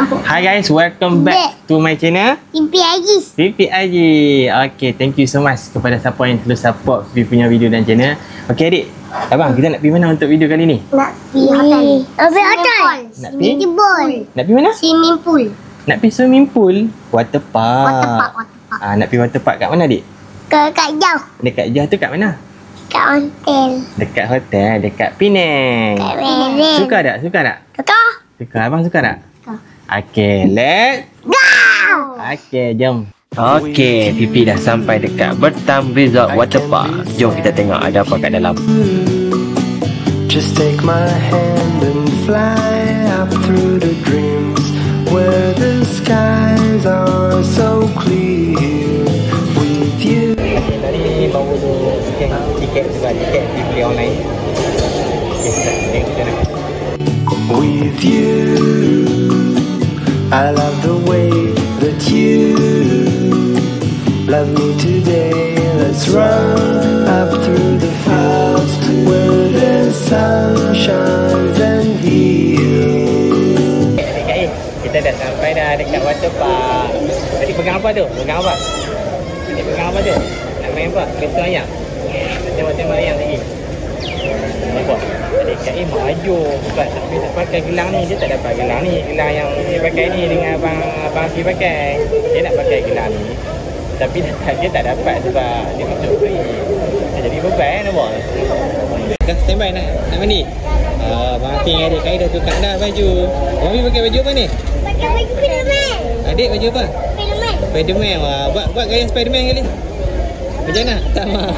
Hi guys, welcome back to my channel PPIG. Okay, thank you so much kepada siapa yang terus support Fifi punya video dan channel. Okay adik, abang kita nak pergi mana untuk video kali ni? Nak pergi hotel. Nak pergi mana? Swimming pool. Nak pergi swimming pool? Waterpark. Waterpark. Nak pergi waterpark kat mana adik? Kat jauh. Dekat jauh tu kat mana? Kat hotel. Dekat hotel, dekat Penang. Kat Penang. Suka tak? Suka, abang suka tak? Okay, let's Go! Okay, jom. Okay, Pipi dah sampai dekat Bertam Resort Waterpark. Jom kita tengok ada apa kat dalam. Just take my hand and fly up through the dreams where the skies are so clear with you. Tadi baru scan tiket juga, tiket dibeli online. Okay, kita nak. With you, I love the way that you love me today. Let's run up through the fields where the sun shines and heals. Adik-adik, kita dah sampai dah dekat waterpark. Tadi pegang apa tu? Pegang apa? Adik pegang apa tu? Nak main apa? Betul ayam? Tengok-tengok ayam lagi. Nampak? Adik-adik maju. Sebab tapi tak pakai gelang ni. Dia tak dapat gelang ni. Gelang yang dia pakai ni dengan abang Fi pakai. Dia nak pakai gelang ni. Tapi dia tak dapat sebab dia masuk free. Jadi beban nampak? Dah standby nak mandi? Abang Fi dengan adik-adik dah tukar dah baju. Abang Fi pakai baju apa ni? Pakai baju Spiderman. Adik baju apa? Spiderman. Wah, buat gaya Spiderman kali. Macam mana? Sama.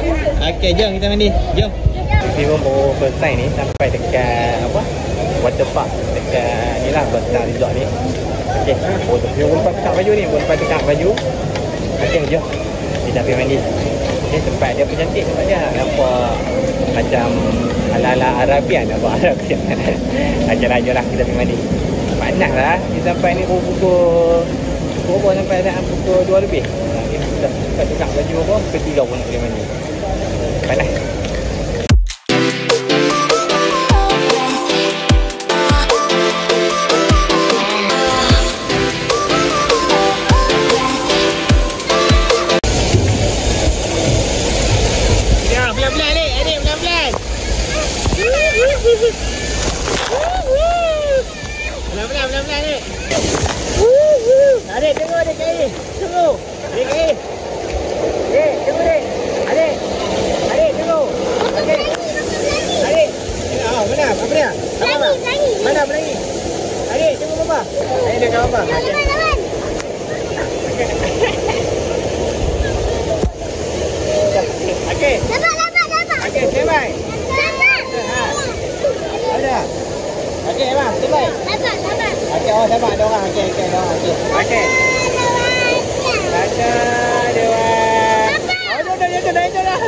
Okey, jom kita mandi. Jom. Kita pun baru first time ni sampai dekat apa? Waterpark dekat ni lah Bertam Resort ni. Okey, boleh tukar baju ni, boleh tukar baju. Okey, jom. Kita pergi mandi. Okey, tempat dia pun cantik, tempat dia nampak macam ala-ala Arabian, nampak Arabian. Okey lah, jomlah kita pergi mandi. Panas lah. Kita sampai ni pukul sampai dah pukul 2 lebih. Kita tukar baju apa, pukul 3 pun nak pergi mandi. Panas. Pelan-pelan ni. Adik tunggu adik Kai. Tunggu. Adik Kai. Adik tunggu adik. Adik tunggu. Okey. Adik. Mana? Apa dia? Apa? Mana pelangi? Adik tunggu bapa. Adik dekat bapa. Okey. Dapat. Okey, standby. Ada. Okey, bang, standby. Dapat. Okey, sabar ada orang. Okey, ada orang. Okey. Satu, dua. Dah.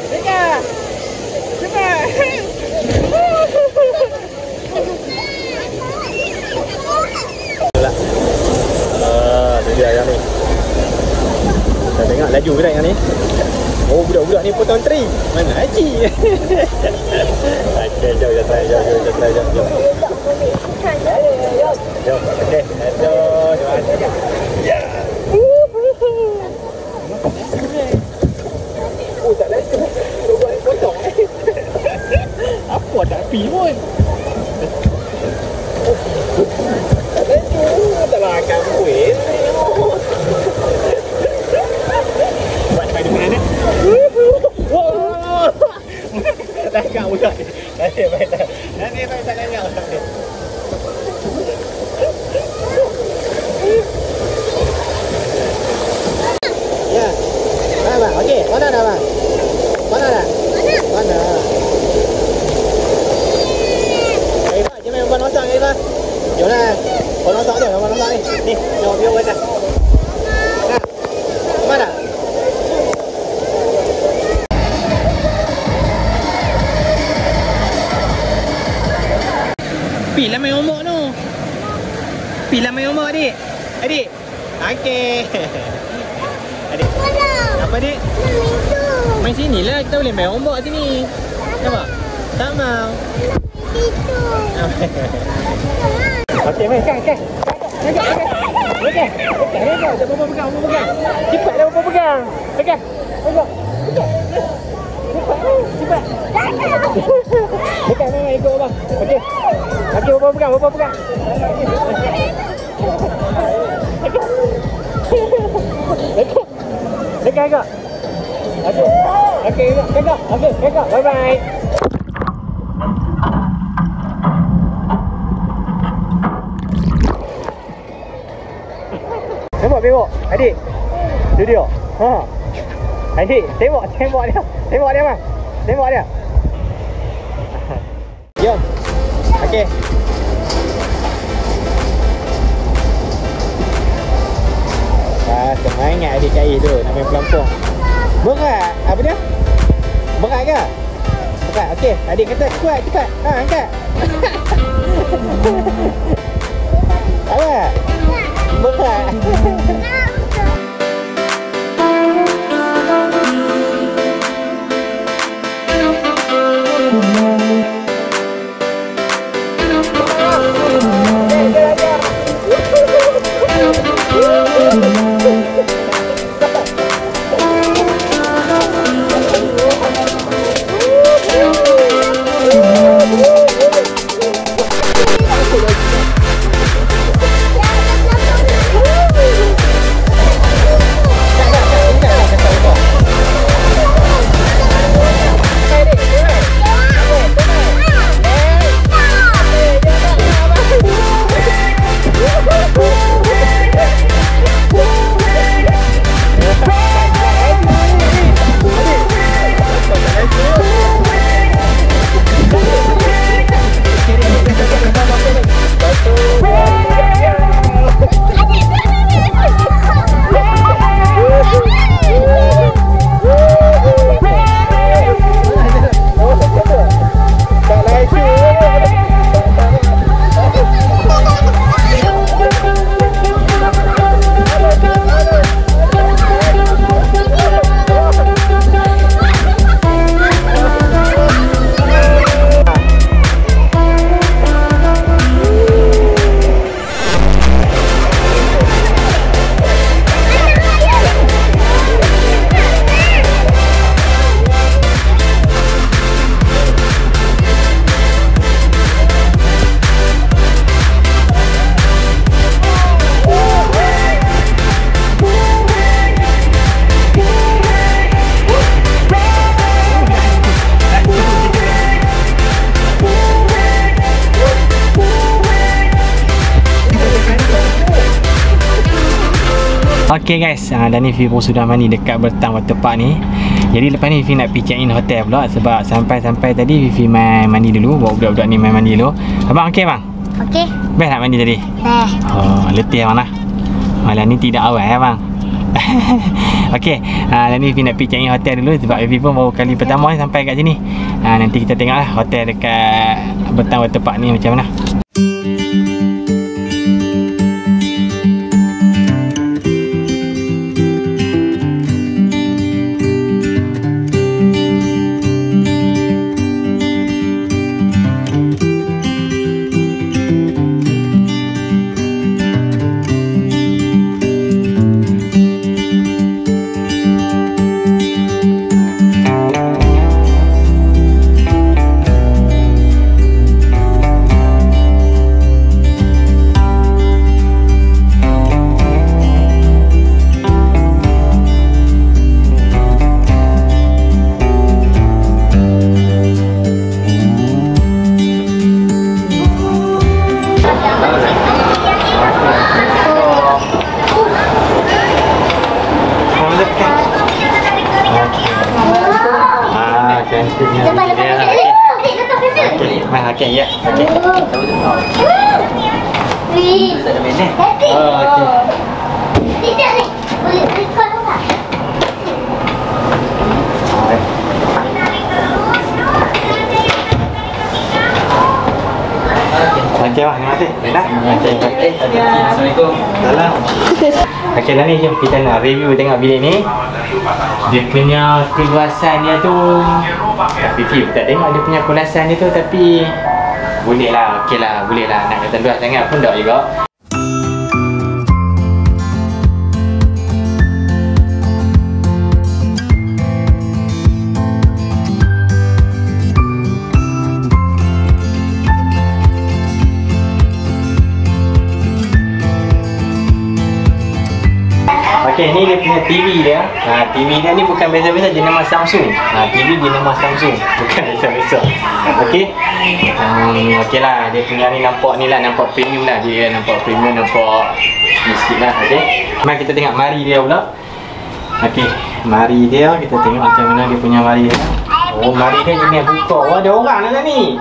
Dekat. Cepat. Tu dia yang ni. Kita tengok laju ke tak yang ni? Oh, budak-budak ni potong tree. Mana Haji? Okey, jom kita try. Jom. Okey. Ya. Oh, tak laju. Budak ni potong. Apa tak pi pun. Tak laju. Tak lah akan kuih. Buat Spiderman ni. Wow. Tak agak budak ni. Baik. Nanti tak nanya budak ni. Ya. Bang. Okey, mana dah bang? Mana? Hey, Pak, jom main bola nosak ni, Pak. Jomlah. Bola nosak tu, bola nosak ni. Ni, jom biar buat dah. Nah. Mana? Pilah main ombak tu. Pilah main ombak adik. Adik. Okey. Adik. Apa adik? Main sini lah, kita boleh main ombak sini. Nampak? Tak mau. Okey, main kan. Pegang. Jangan Bapa pegang. Cepatlah Bapa pegang. Pegang. Cepat. Pegang memang ikut Bapa. Okey. Bapa pegang. Pegang kak. Okey, pegang. Bye bye. Tengok. Adik. Duduk. Ha. Adik, tengok dia. Tengok dia. Jom. Okey. Semangat adik kat air tu nak main pelampung. Berat. Apa dia? Berat ke? Berat. Okey, adik kata kuat cepat. Ha, angkat. Apa? Berat. Okay guys, dan ni Fifi pun sudah mandi dekat Bertang Waterpark ni. Jadi lepas ni Fifi nak pergi check in hotel pula. Sebab sampai tadi Fifi main mandi dulu. Bawa budak-budak ni main mandi dulu. Abang okey bang? Okey. Best nak mandi tadi? Best. Oh, letih abang lah. Malah ni tidak awal bang. Okay, dan ni Fifi nak pergi check in hotel dulu. Sebab Fifi pun baru kali pertama sampai kat sini. Nanti kita tengoklah hotel dekat Bertang Waterpark ni macam mana. Okey ya. Okey. Kita ada main. Oh okey. Tidak ni. Boleh record tak? Okey bang, terima kasih. Dah. Okey. Assalamualaikum. Salam. Okey lah ni, jom kita nak review tengok bilik ni. Dia punya keluasan dia tu, tapi Fifi tak tengok dia punya keluasan dia tu, tapi boleh lah, okey lah, boleh lah. Nak kata luas sangat pun tak juga. Okey, ni dia punya TV dia. TV dia ni bukan biasa-biasa, jenama Samsung. TV jenama Samsung, bukan biasa-biasa. Okey. Okey lah, dia punya ni nampak premium lah. Dia nampak premium, nampak ni sikit lah. Okey. Mari kita tengok mari dia pula. Okey, mari dia kita tengok macam mana dia punya mari dia. Oh, mari dia jenis buka. Oh, ada orang dalam ni.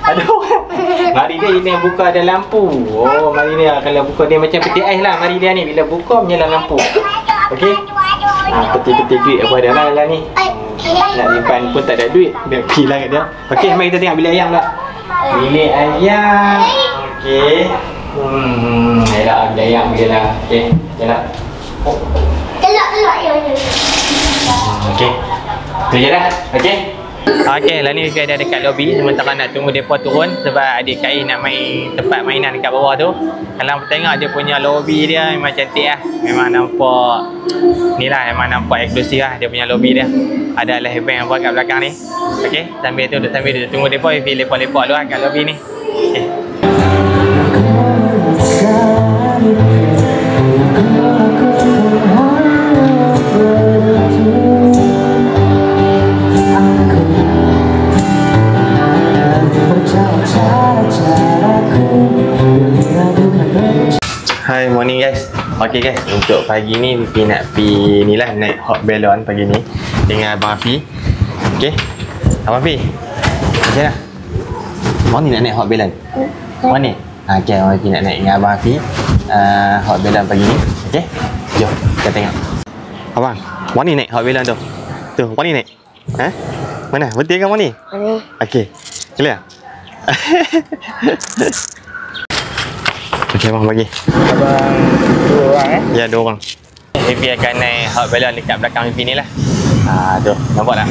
Ada orang. Mari dia jenis buka ada lampu. Oh, mari dia kalau buka dia macam peti ais lah mari dia ni. Bila buka menyala lampu. Okey. Peti-peti duit apa ada lah dalam ni. Nak simpan pun tak ada duit. Dia pergi lah kat dia. Okey, mari kita tengok bilik ayam pula. Bilik ayam. Okey. Elak bilik ayam dia lah. Okey, elak. Telak ya. Okey. Tu je lah. Okey. Okey, lah ni kita ada dekat lobi. Sementara nak tunggu mereka turun sebab adik Kai nak main tempat mainan dekat bawah tu. Kalau tengok dia punya lobi dia memang cantik lah. Memang nampak ni lah, memang nampak eksklusif lah dia punya lobi dia. Ada live band apa kat belakang ni. Okey, sambil tu tunggu mereka lepak-lepak dulu lah kat lobi ni. Okey. Hi, morning guys. Okay guys, untuk pagi ni Fifi nak pergi ni lah, naik hot balloon pagi ni dengan Abang Afi. Okay, Abang Afi macam mana? Morning nak naik hot balloon? Morning? Okay, Abang Afi nak naik dengan Abang Afi hot balloon pagi ni. Okay, jom kita tengok. Abang, morning naik hot balloon tu. Tu, morning naik? Ha? Mana? Betul kan morning? Betul. Okay, clear? Okey abang bagi. Abang 2 orang Ya 2 orang. Fifi akan naik hot balloon dekat belakang Fifi ni lah. Tu nampak tak?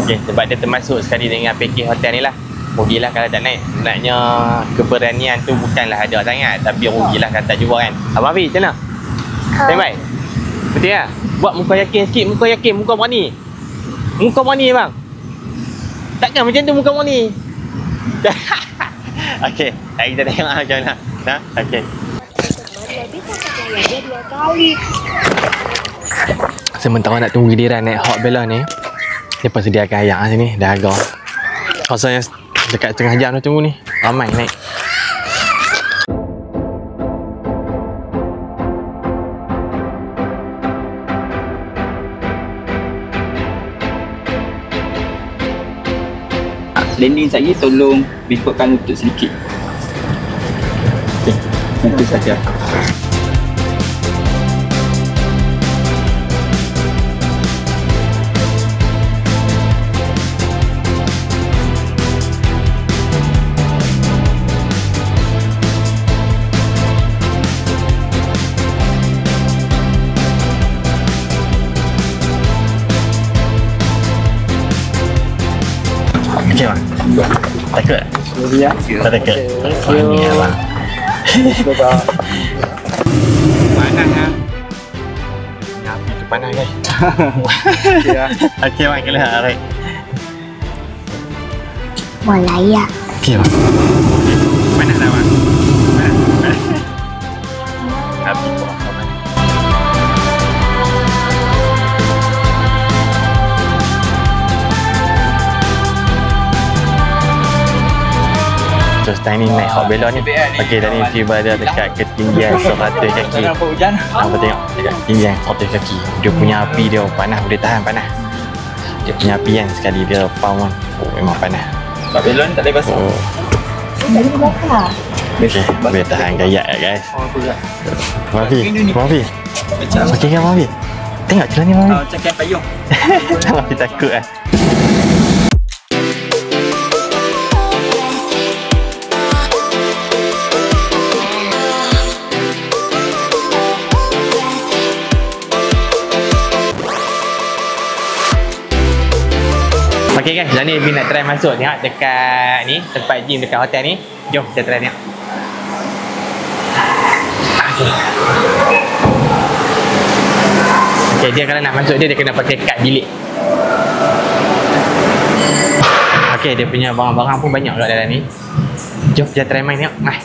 Okey, sebab dia termasuk sekali dengan pakej hotel ni lah. Rugilah kalau tak naik. Sebenarnya keberanian tu bukanlah ada sangat, tapi rugilah kalau tak cuba kan. Abang Fifi macam mana? Baik. Betul lah? Buat muka yakin sikit, muka berani. Muka berani bang. Takkan macam tu muka berani. Okey, kita tengok macam mana. Nah, okey. Sementara nak tunggu giliran naik hot balloon ni, depa sediakan air sini, dahaga. Rasanya dekat setengah jam dah tunggu ni. Ramai naik. Landing saya tolong rekodkan lutut sedikit. Okey, itu saja. Okey bang. Takut tak? Ya. Tak takut. Ni abang. Panas lah. Api tu panas guys. Okey bang, kena alright. Malaya. Okey bang. Panas tak bang? Panas. Api tu apa bang? Terus time ni naik hot balloon ni. Okey, tadi Fifi berada dekat ketinggian 100 kaki. Nampak hujan? Nampak tengok dekat ketinggian 100 kaki. Dia punya api dia panas, boleh tahan panas. Dia punya api kan sekali dia pump kan. Oh, memang panas. Hot balloon tak boleh basah. Oh. Dari belakang. Okey, boleh tahan gaya guys. Oh, aku dah. Mafi. Macam Okey kan Mafi? Tengok celah ni Mafi. macam kain payung. Mafi takut lah. Okey guys, dah ni Fifi nak try masuk tengok dekat ni, tempat gym dekat hotel ni. Jom kita try tengok. Okey, dia kalau nak masuk dia kena pakai kad bilik. Okey, dia punya barang-barang pun banyak kat dalam ni. Jom kita try main tengok. Mai.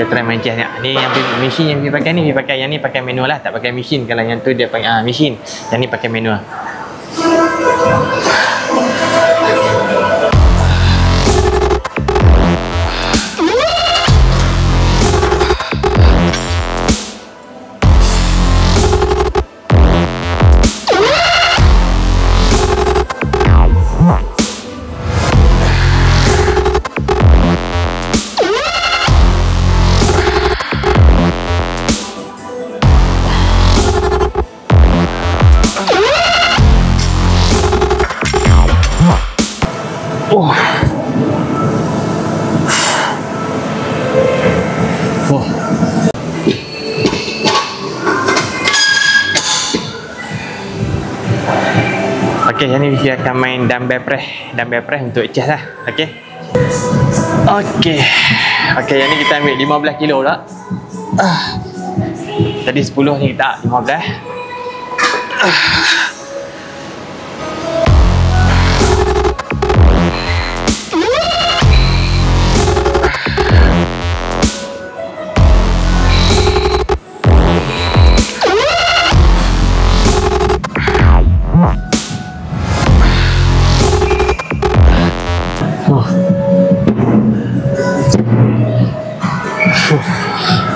Kita try main chest ni. Ni yang mesin yang kita pakai ni, kita pakai yang ni pakai manual lah, tak pakai mesin. Kalau yang tu dia pakai mesin, yang ni pakai manual. Okey, yang ni kita akan main dumbbell press untuk chest lah. Okey. Okey, yang ni kita ambil 15 kilo pula. Tadi 10 ni kita 15.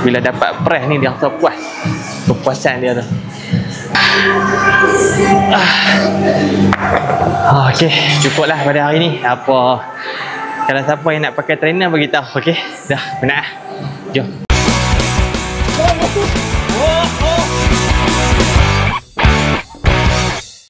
Bila dapat press ni dia rasa puas. Kepuasan dia tu. Okey, cukuplah pada hari ni. Apa kalau siapa yang nak pakai trainer bagi tahu, okey? Dah penat ah. Jom.